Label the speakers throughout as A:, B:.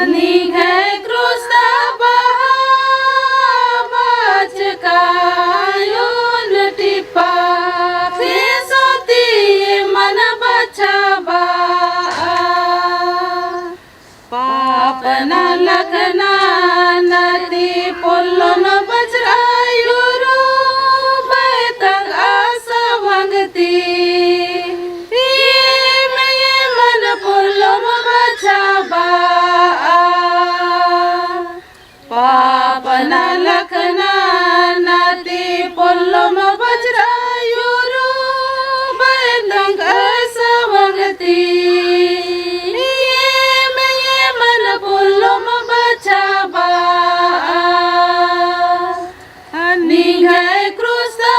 A: निघे क्रूस्ता बच कायोन टिपा सोती मन बचाबा पाप न लगना नदी पुल्लो न बचरायुरो बैतंग आसा वंगती मन पुल्लो न बचाबा पाप न लगना नदी पुल्लो न बचरायुरो बैतंग आसा वंगती बचाबा निघे क्रूस्ता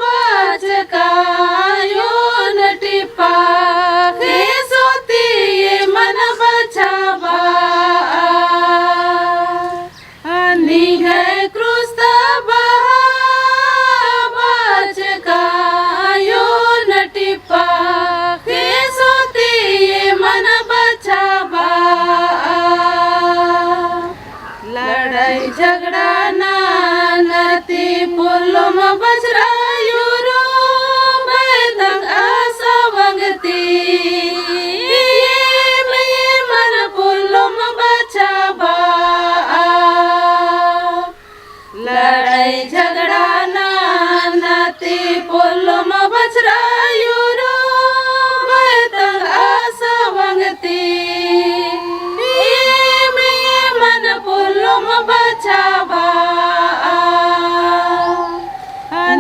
A: बच कायोन टिपा सोती मन बचाबा निघे क्रूस्ता बच कायोन टिपा सोती मन बचाबा लड़ाई झगड़ा ना नती पुल्लो म बचरायुरो बैतंग आसा वंगती मन पुल्लो म बचाबा लड़ाई झगड़ा ना नती पुल्लो म बचरायुरो बैतंग आसा वंगती बचाबा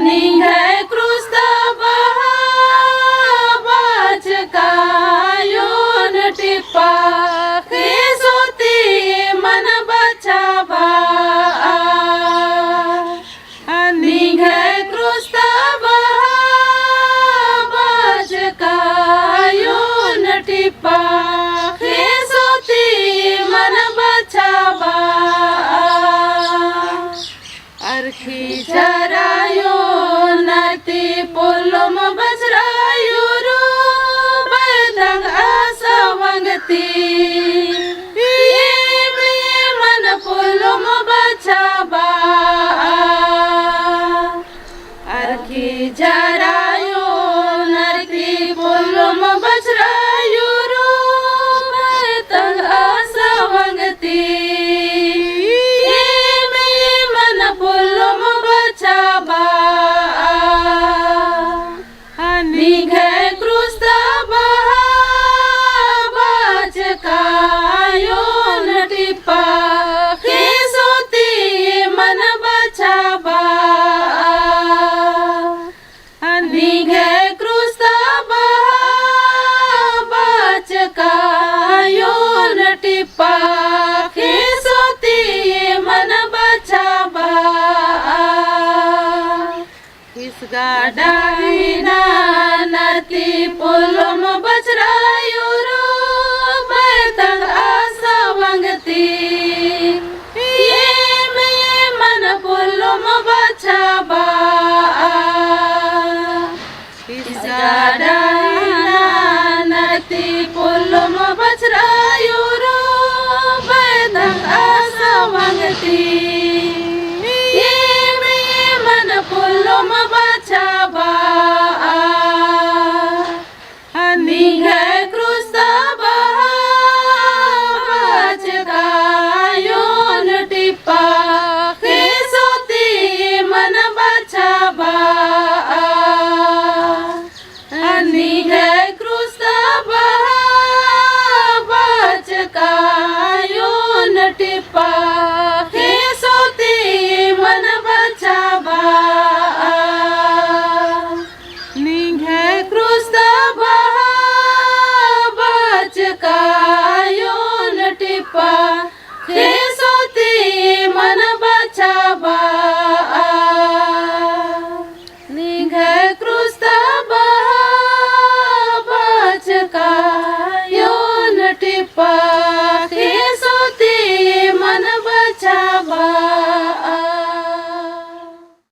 A: निघे क्रूस्ता बच कायोन टिपा सोती मन बचाबा निघे क्रूस्ता बच कायोन टिपा सोती मन बचाबा अर्खी जरायो नती पुल्लो म बचरायुरो बैतंग आसा वंगती मन पुल्लो म बचाबा अर्खी जरायो नती पुल्लो म बचरायुरो बैतंग आसा वंगती बचाबा निघे क्रूस्ता बच कायोन टिपा सोती मन बचाबा निघे क्रूस्ता बच कायोन टिपा सोती मन बचाबा गाडाईना नती पुल्लो म बचरायुरो बैतंग आसा वंगती मन पुल्लो म बचाबा